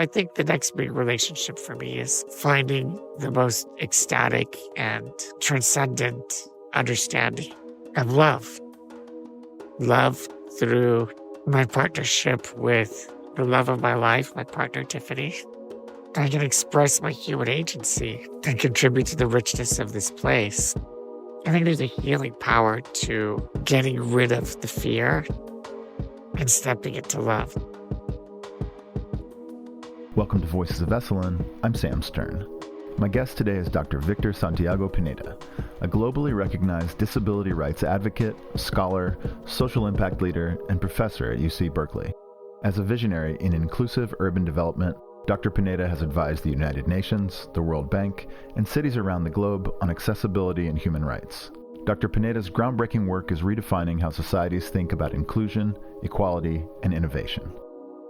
I think the next big relationship for me is finding the most ecstatic and transcendent understanding of love. Love through my partnership with the love of my life, my partner, Tiffany. I can express my human agency and contribute to the richness of this place. I think there's a healing power to getting rid of the fear and stepping into love. Welcome to Voices of Esalen. I'm Sam Stern. My guest today is Dr. Victor Santiago Pineda, a globally recognized disability rights advocate, scholar, social impact leader, and professor at UC Berkeley. As a visionary in inclusive urban development, Dr. Pineda has advised the United Nations, the World Bank, and cities around the globe on accessibility and human rights. Dr. Pineda's groundbreaking work is redefining how societies think about inclusion, equality, and innovation.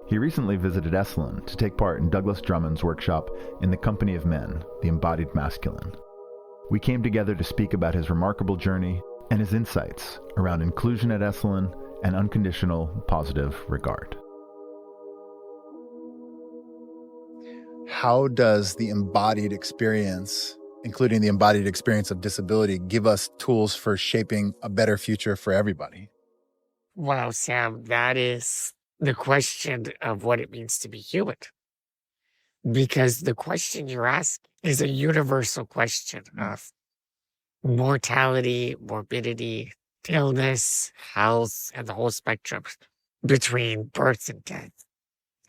He recently visited Esalen to take part in Douglas Drummond's workshop In the Company of Men, the Embodied Masculine. We came together to speak about his remarkable journey and his insights around inclusion at Esalen and unconditional positive regard. How does the embodied experience, including the embodied experience of disability, give us tools for shaping a better future for everybody? Wow, Sam, that is the question of what it means to be human. Because the question you're asking is a universal question of mortality, morbidity, illness, health, and the whole spectrum between birth and death.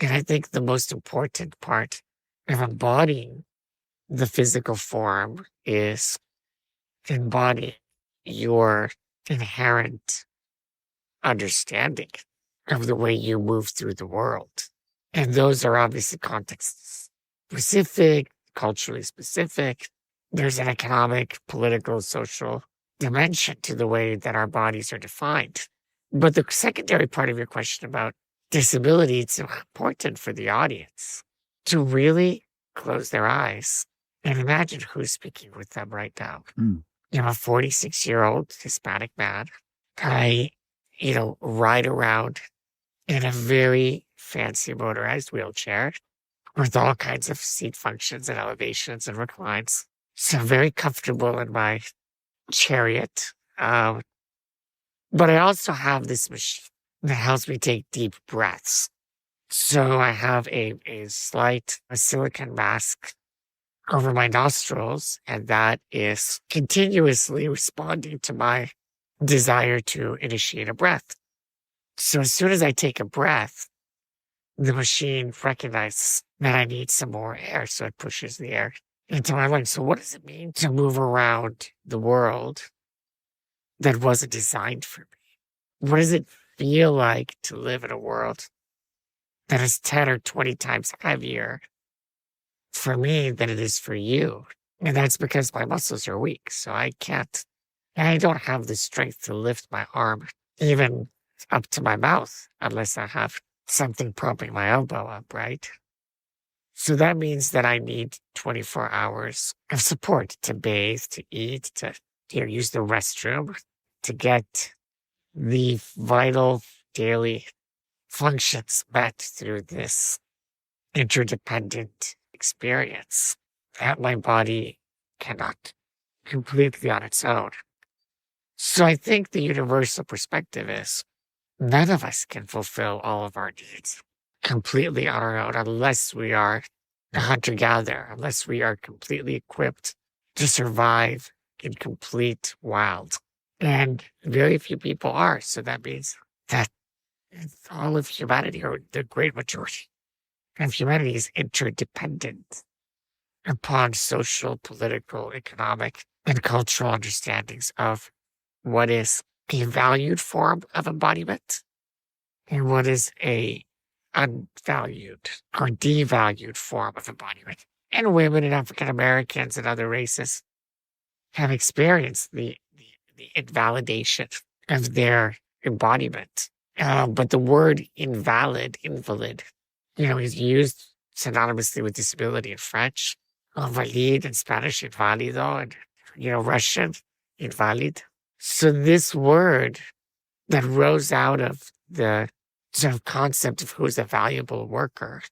And I think the most important part of embodying the physical form is embodying your inherent understanding of the way you move through the world. And those are obviously context specific, culturally specific. There's an economic, political, social dimension to the way that our bodies are defined. But the secondary part of your question about disability, it's important for the audience to really close their eyes and imagine who's speaking with them right now. I'm a 46-year-old Hispanic man. I, ride around in a very fancy motorized wheelchair with all kinds of seat functions and elevations and reclines. So I'm very comfortable in my chariot. But I also have this machine that helps me take deep breaths. So I have a silicone mask over my nostrils, and that is continuously responding to my desire to initiate a breath. So as soon as I take a breath, the machine recognizes that I need some more air, so it pushes the air into my lungs. So what does it mean to move around the world that wasn't designed for me? What does it feel like to live in a world that is 10 or 20 times heavier for me than it is for you? And that's because my muscles are weak, so I don't have the strength to lift my arm even up to my mouth unless I have something propping my elbow up, right? So that means that I need 24 hours of support to bathe, to eat, to use the restroom, to get the vital daily functions met through this interdependent experience that my body cannot completely on its own. So I think the universal perspective is none of us can fulfill all of our needs completely on our own unless we are a hunter-gatherer, unless we are completely equipped to survive in complete wild. And very few people are. So that means that all of humanity, or the great majority of humanity, is interdependent upon social, political, economic, and cultural understandings of what is a valued form of embodiment and what is a unvalued or devalued form of embodiment. And women and African Americans and other races have experienced the invalidation of their embodiment. But the word invalid, is used synonymously with disability in French, invalid in Spanish, invalido, and, Russian, invalid. So this word that rose out of the sort of concept of who's a valuable worker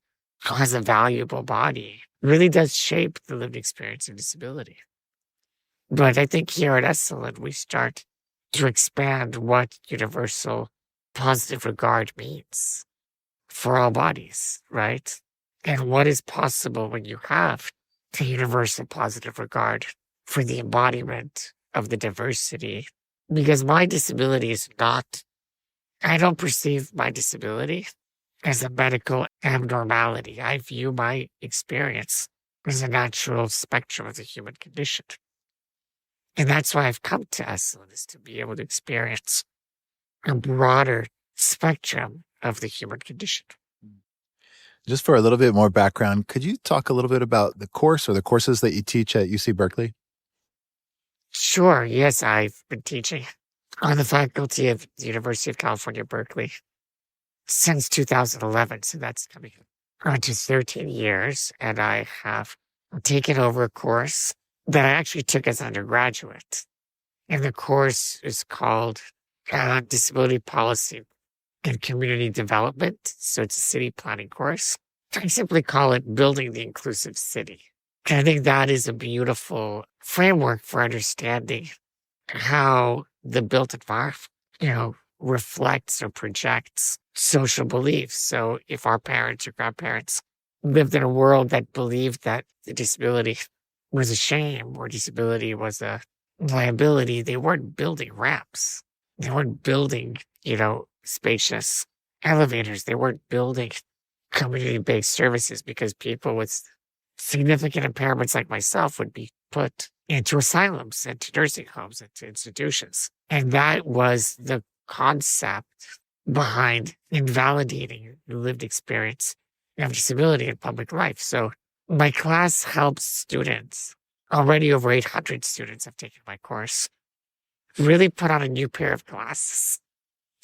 who has a valuable body really does shape the lived experience of disability. But I think here at Esalen, we start to expand what universal positive regard means for all bodies, right? And what is possible when you have the universal positive regard for the embodiment of the diversity. Because my disability is not, I don't perceive my disability as a medical abnormality. I view my experience as a natural spectrum of the human condition. And that's why I've come to Esalen, is to be able to experience a broader spectrum of the human condition. Just for a little bit more background, could you talk a little bit about the course or the courses that you teach at UC Berkeley? Sure. Yes, I've been teaching on the faculty of the University of California, Berkeley since 2011. So that's coming on to 13 years. And I have taken over a course that I actually took as an undergraduate. And the course is called Disability Policy and Community Development. So it's a city planning course. I simply call it Building the Inclusive City. And I think that is a beautiful framework for understanding how the built environment, reflects or projects social beliefs. So if our parents or grandparents lived in a world that believed that the disability was a shame or disability was a liability, they weren't building ramps. They weren't building, spacious elevators. They weren't building community-based services because people with significant impairments like myself would be put into asylums, into nursing homes, into institutions. And that was the concept behind invalidating the lived experience of disability in public life. So my class helps students, already over 800 students have taken my course, really put on a new pair of glasses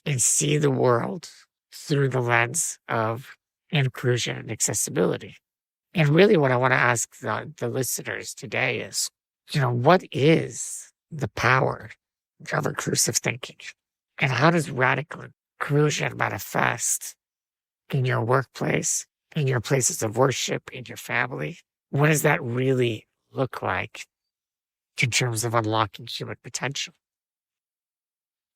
and see the world through the lens of inclusion and accessibility. And really what I want to ask the listeners today is, what is the power of inclusive thinking? And how does radical inclusion manifest in your workplace, in your places of worship, in your family? What does that really look like in terms of unlocking human potential?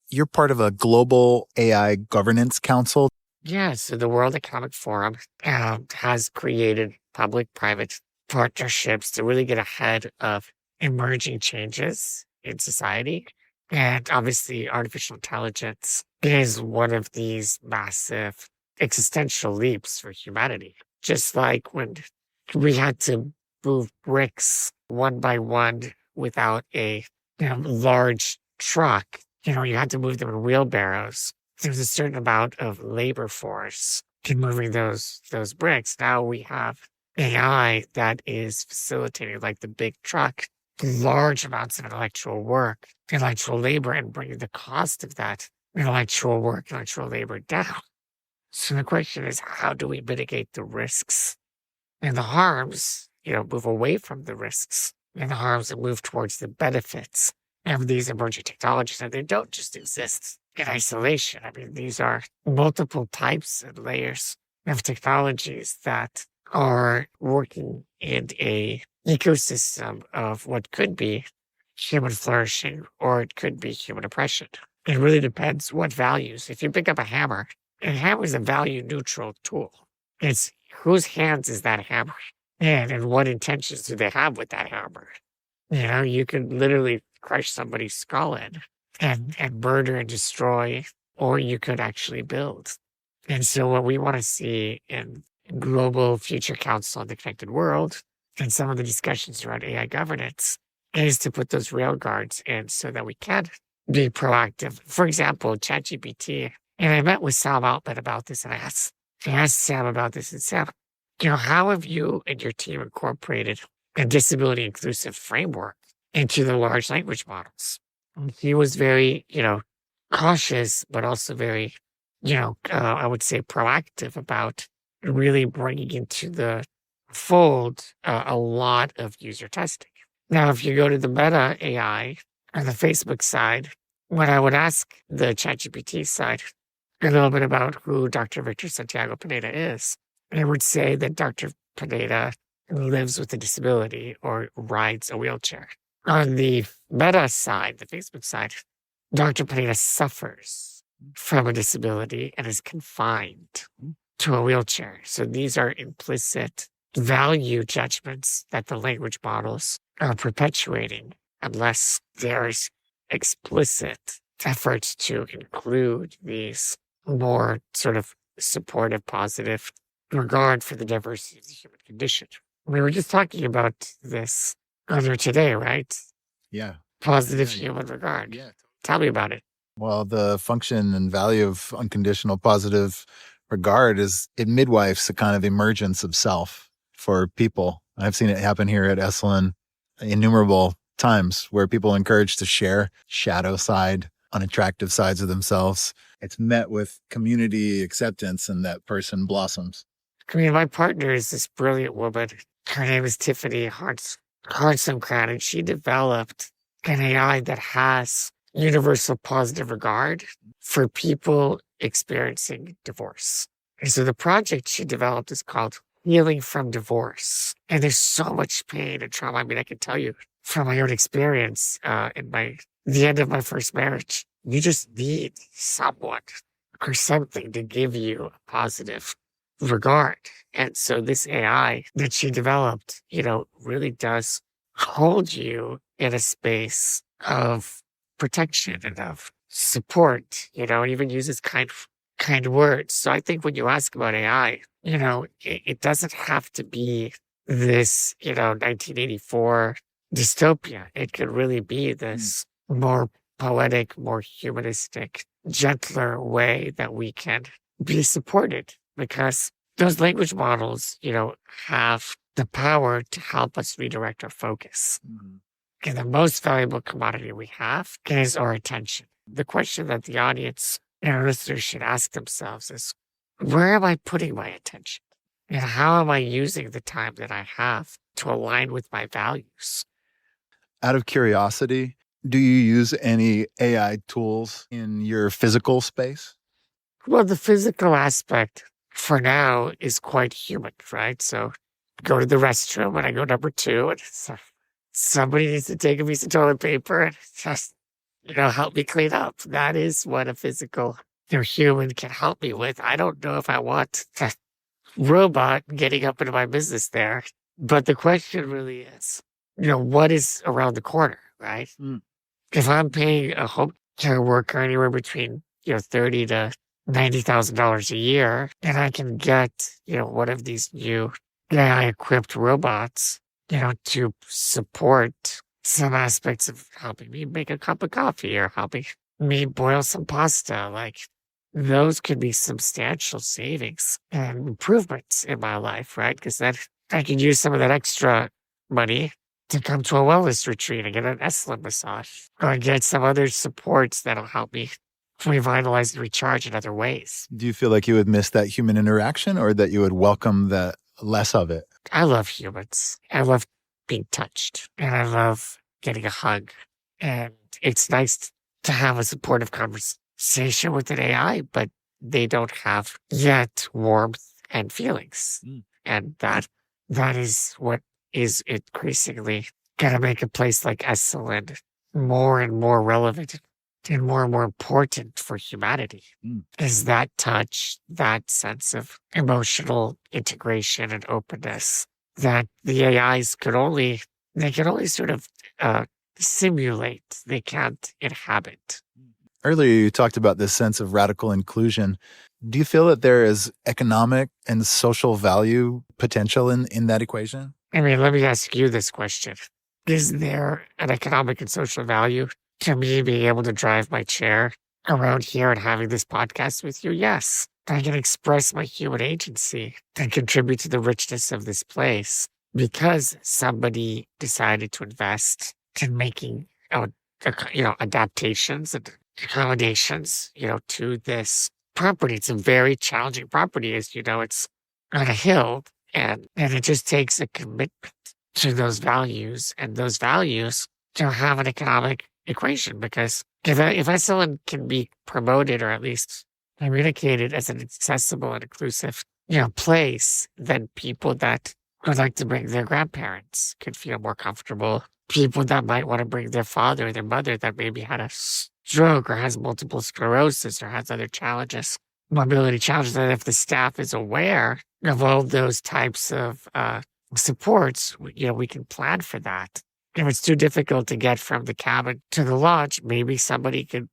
You're part of a global AI governance council. Yeah, so the World Economic Forum has created public-private partnerships to really get ahead of emerging changes in society. And obviously, artificial intelligence is one of these massive existential leaps for humanity. Just like when we had to move bricks one by one without a large truck, you had to move them in wheelbarrows. There's a certain amount of labor force in moving those bricks. Now we have AI that is facilitating, like the big truck, large amounts of intellectual work, intellectual labor, and bringing the cost of that intellectual work, intellectual labor down. So the question is, how do we mitigate the risks and the harms, move away from the risks and the harms and move towards the benefits of these emerging technologies? And they don't just exist in isolation. I mean, these are multiple types and layers of technologies that are working in a ecosystem of what could be human flourishing or it could be human oppression. It really depends what values. If you pick up a hammer is a value neutral tool. It's whose hands is that hammer and what intentions do they have with that hammer? You could literally crush somebody's skull in and murder and destroy, or you could actually build. And so what we want to see in Global Future Council on the Connected World and some of the discussions around AI governance is to put those rail guards in so that we can be proactive. For example, ChatGPT, and I met with Sam Altman about this, and I asked Sam about this, and Sam, how have you and your team incorporated a disability inclusive framework into the large language models? And he was very, cautious, but also very, I would say proactive about really bringing into the fold a lot of user testing. Now, if you go to the Meta AI on the Facebook side, when I would ask the ChatGPT side a little bit about who Dr. Victor Santiago Pineda is, I would say that Dr. Pineda lives with a disability or rides a wheelchair. On the Meta side, the Facebook side, Dr. Pineda suffers from a disability and is confined to a wheelchair. So these are implicit value judgments that the language models are perpetuating unless there's explicit efforts to include these more sort of supportive, positive regard for the diversity of the human condition. We were just talking about this earlier today, right? Yeah. Positive human regard. Yeah. Tell me about it. Well, the function and value of unconditional positive regard is it midwifes a kind of emergence of self for people. I've seen it happen here at Esalen innumerable times where people are encouraged to share shadow side, unattractive sides of themselves. It's met with community acceptance and that person blossoms. I mean, my partner is this brilliant woman. Her name is Tiffany Hartson-Cran, and she developed an AI that has universal positive regard for people experiencing divorce. And so the project she developed is called Healing from Divorce. And there's so much pain and trauma. I mean, I can tell you from my own experience the end of my first marriage, you just need someone or something to give you a positive regard. And so this AI that she developed, really does hold you in a space of protection and of support, and even uses kind words. So I think when you ask about AI, it doesn't have to be this, 1984 dystopia. It could really be this more poetic, more humanistic, gentler way that we can be supported, because those language models, have the power to help us redirect our focus. And the most valuable commodity we have is our attention. The question that the audience and our listeners should ask themselves is, where am I putting my attention? And how am I using the time that I have to align with my values? Out of curiosity, do you use any AI tools in your physical space? Well, the physical aspect for now is quite human, right? So go to the restroom and I go number 2 and somebody needs to take a piece of toilet paper and just, help me clean up. That is what a physical human can help me with. I don't know if I want a robot getting up into my business there. But the question really is, what is around the corner, right? If I'm paying a home care worker anywhere between, $30,000 to $90,000 a year, and I can get, one of these new AI-equipped robots, to support some aspects of helping me make a cup of coffee or helping me boil some pasta, like those could be substantial savings and improvements in my life, right? Because then I can use some of that extra money to come to a wellness retreat and get an Esalen massage or get some other supports that'll help me revitalize and recharge in other ways. Do you feel like you would miss that human interaction or that you would welcome that less of it? I love humans. I love being touched and I love getting a hug. And it's nice to have a supportive conversation with an AI, but they don't have yet warmth and feelings. And that is what is increasingly going to make a place like Esalen more and more relevant and more important for humanity. Is that touch, that sense of emotional integration and openness that the AIs could only sort of simulate. They can't inhabit. Earlier, you talked about this sense of radical inclusion. Do you feel that there is economic and social value potential in that equation? I mean, let me ask you this question. Is there an economic and social value to me being able to drive my chair around here and having this podcast with you? Yes. I can express my human agency and contribute to the richness of this place because somebody decided to invest in making, adaptations and accommodations, to this property. It's a very challenging property. As you know, it's on a hill and it just takes a commitment to those values, and those values to have an economic equation, because if Esalen can be promoted or at least communicated as an accessible and inclusive place, then people that would like to bring their grandparents could feel more comfortable. People that might want to bring their father or their mother that maybe had a stroke or has multiple sclerosis or has other challenges, mobility challenges, and if the staff is aware of all those types of supports, we can plan for that. If it's too difficult to get from the cabin to the lodge, maybe somebody could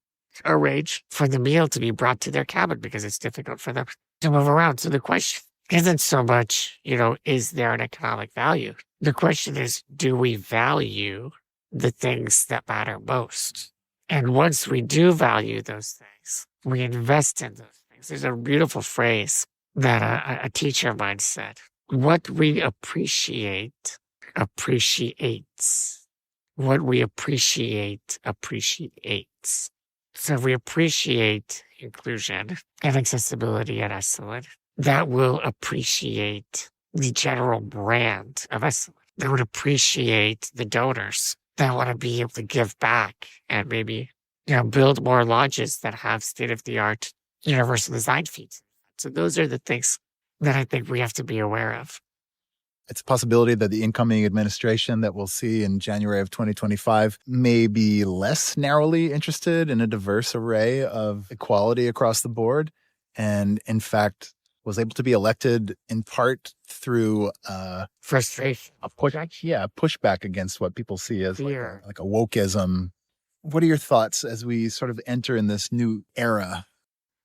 arrange for the meal to be brought to their cabin because it's difficult for them to move around. So the question isn't so much, is there an economic value? The question is, do we value the things that matter most? And once we do value those things, we invest in those things. There's a beautiful phrase that a teacher of mine said: what we appreciate appreciates. What we appreciate appreciates. So if we appreciate inclusion and accessibility at Esalen, that will appreciate the general brand of Esalen. That would appreciate the donors that want to be able to give back and maybe, build more lodges that have state-of-the-art universal design features. So those are the things that I think we have to be aware of. It's a possibility that the incoming administration that we'll see in January of 2025 may be less narrowly interested in a diverse array of equality across the board, and in fact was able to be elected in part through frustration, pushback against what people see as fear, like a wokeism. What are your thoughts as we sort of enter in this new era?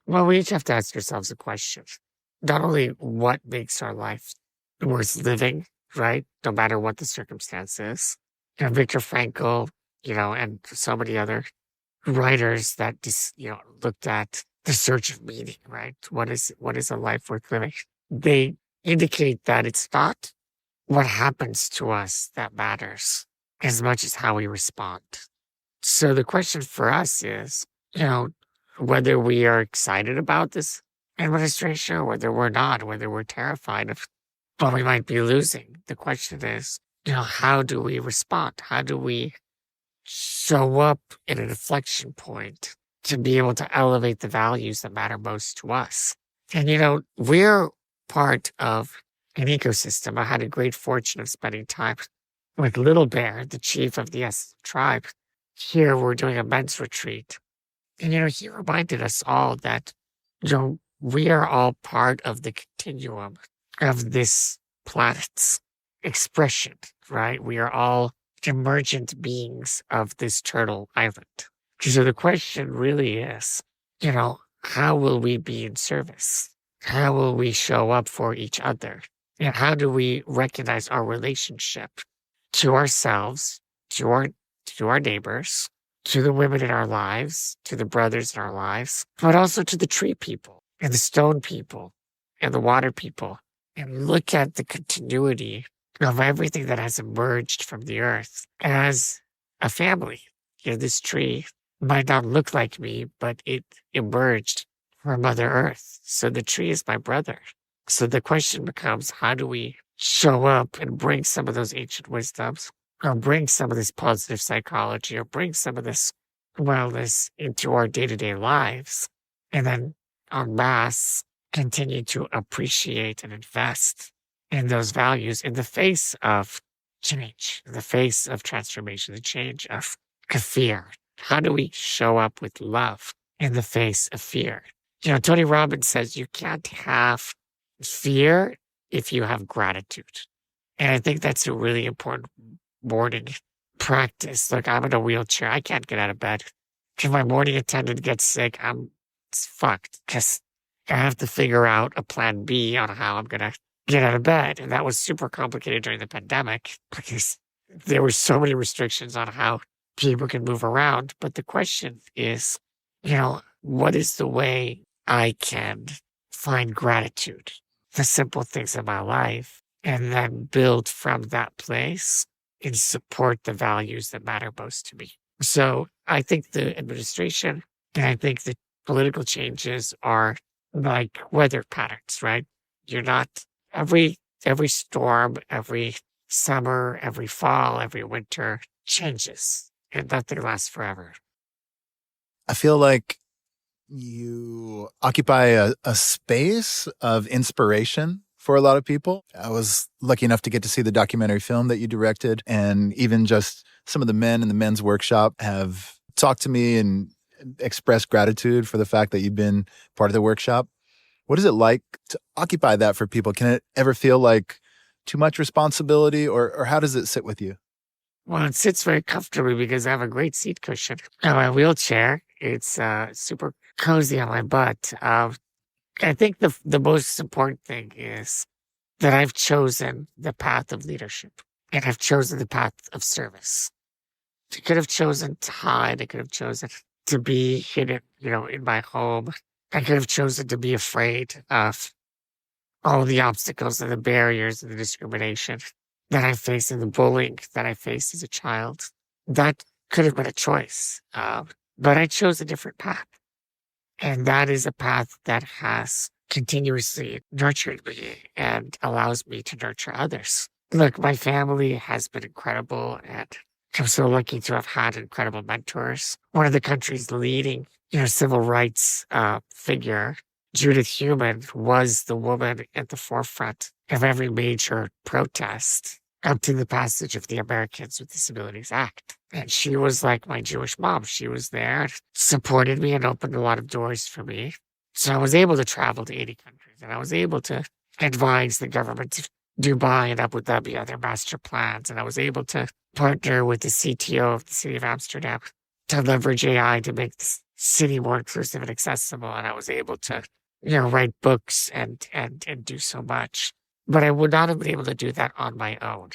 Well, we each have to ask ourselves a question. Not only what makes our life worth living, right? No matter what the circumstances. Viktor Frankl, and so many other writers that just, looked at the search of meaning, right? What is a life worth living? They indicate that it's not what happens to us that matters as much as how we respond. So the question for us is, whether we are excited about this administration or whether we're not, whether we're terrified of what we might be losing. The question is, how do we respond? How do we show up at an inflection point to be able to elevate the values that matter most to us? And, we're part of an ecosystem. I had a great fortune of spending time with Little Bear, the chief of the Esalen tribe. Here we're doing a men's retreat. And, he reminded us all that, we are all part of the continuum of this planet's expression, right? We are all emergent beings of this turtle island. So the question really is, how will we be in service? How will we show up for each other? And how do we recognize our relationship to ourselves, to our neighbors, to the women in our lives, to the brothers in our lives, but also to the tree people and the stone people and the water people, and look at the continuity of everything that has emerged from the earth as a family. This tree might not look like me, but it emerged from Mother Earth. So the tree is my brother. So the question becomes, how do we show up and bring some of those ancient wisdoms, or bring some of this positive psychology, or bring some of this wellness into our day-to-day lives, and then en masse continue to appreciate and invest in those values in the face of change, in the face of transformation, the change of fear. How do we show up with love in the face of fear? Tony Robbins says you can't have fear if you have gratitude. And I think that's a really important morning practice. Look, I'm in a wheelchair. I can't get out of bed. If my morning attendant gets sick, it's fucked because I have to figure out a plan B on how I'm going to get out of bed. And that was super complicated during the pandemic because there were so many restrictions on how people can move around. But the question is, what is the way I can find gratitude, the simple things in my life, and then build from that place and support the values that matter most to me? So I think the administration and I think the political changes are like weather patterns, right? You're not every storm, every summer, every fall, every winter changes, and nothing lasts forever. I feel like You occupy a space of inspiration for a lot of people. I was lucky enough to get to see the documentary film that you directed, and even just some of the men in the men's workshop have talked to me and expressed gratitude for the fact that you've been part of the workshop. What is it like to occupy that for people? Can it ever feel like too much responsibility, or how does it sit with you? Well, it sits very comfortably because I have a great seat cushion and my wheelchair. It's super cozy on my butt. I think the most important thing is that I've chosen the path of leadership and I've chosen the path of service. I could have chosen to hide. I could have chosen to be hidden, in my home. I could have chosen to be afraid of all the obstacles and the barriers and the discrimination that I faced and the bullying that I faced as a child. That could have been a choice. But I chose a different path. And that is a path that has continuously nurtured me and allows me to nurture others. Look, my family has been incredible, and I'm so lucky to have had incredible mentors. One of the country's leading, civil rights figure, Judith Heumann, was the woman at the forefront of every major protest up to the passage of the Americans with Disabilities Act. And she was like my Jewish mom. She was there, supported me, and opened a lot of doors for me. So I was able to travel to 80 countries, and I was able to advise the government of Dubai and Abu Dhabi on their master plans. And I was able to partner with the CTO of the city of Amsterdam to leverage AI to make the city more inclusive and accessible. And I was able to, write books and do so much. But I would not have been able to do that on my own.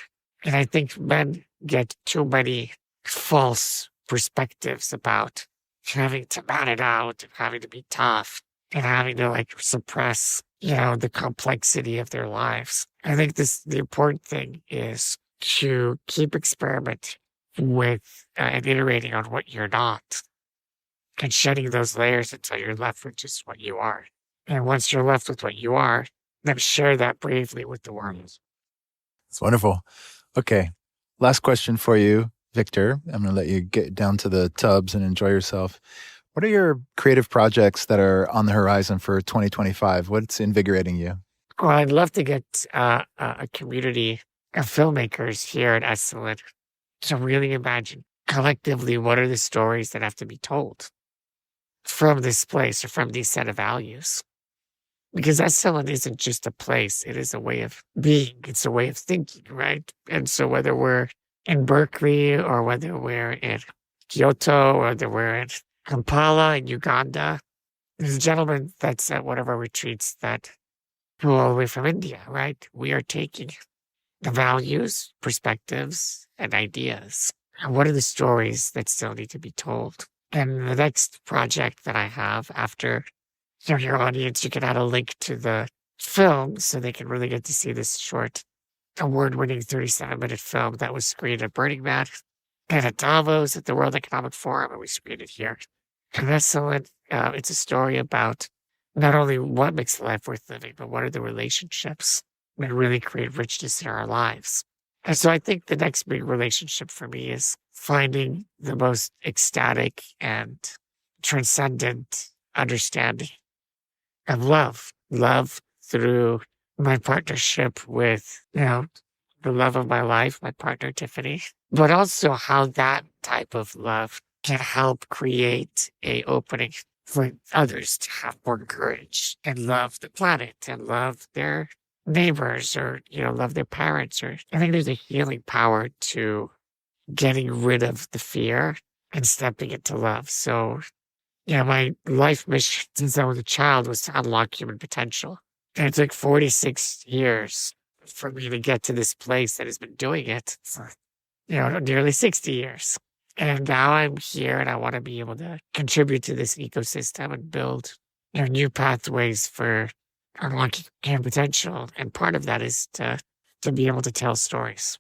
And I think men get too many false perspectives about having to man it out and having to be tough and having to suppress, the complexity of their lives. I think the important thing is to keep experimenting with and iterating on what you're not and shedding those layers until you're left with just what you are. And once you're left with what you are, then share that bravely with the world. It's wonderful. Okay. Last question for you, Victor. I'm going to let you get down to the tubs and enjoy yourself. What are your creative projects that are on the horizon for 2025? What's invigorating you? Well, I'd love to get a community of filmmakers here at Esalen to really imagine collectively what are the stories that have to be told from this place or from these set of values. Because Esalen isn't just a place, it is a way of being, it's a way of thinking, right? And so whether we're in Berkeley or whether we're in Kyoto or whether we're in Kampala in Uganda, there's a gentleman that's at one of our retreats that flew all the way from India, right? We are taking the values, perspectives, and ideas. And what are the stories that still need to be told? And the next project that I have after your audience, you can add a link to the film so they can really get to see this short, award-winning 37-minute film that was screened at Burning Man and at Davos at the World Economic Forum, and we screened it here. And that's it's a story about not only what makes life worth living, but what are the relationships that really create richness in our lives. And so I think the next big relationship for me is finding the most ecstatic and transcendent understanding of love. Love through my partnership with, the love of my life, my partner, Tiffany, but also how that type of love can help create a opening for others to have more courage and love the planet and love their neighbors or, love their parents. Or I think there's a healing power to getting rid of the fear and stepping into love. So, my life mission since I was a child was to unlock human potential. And it took 46 years for me to get to this place that has been doing it for, nearly 60 years. And now I'm here and I want to be able to contribute to this ecosystem and build, new pathways for unlocking human potential. And part of that is to be able to tell stories.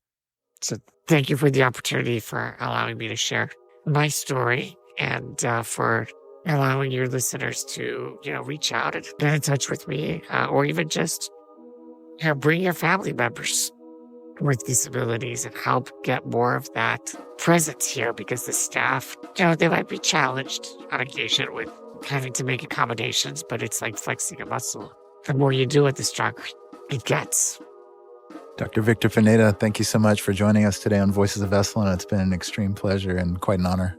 So thank you for the opportunity for allowing me to share my story and for allowing your listeners to, reach out and get in touch with me or even just bring your family members with disabilities and help get more of that presence here because the staff, they might be challenged on occasion with having to make accommodations, but it's like flexing a muscle. The more you do it, the stronger it gets. Dr. Victor Pineda, thank you so much for joining us today on Voices of Esalen. It's been an extreme pleasure and quite an honor.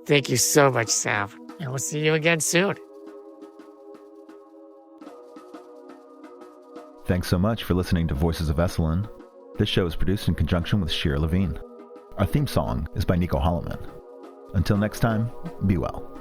Thank you so much, Sam. And we'll see you again soon. Thanks so much for listening to Voices of Esalen. This show is produced in conjunction with Shira Levine. Our theme song is by Nico Holloman. Until next time, be well.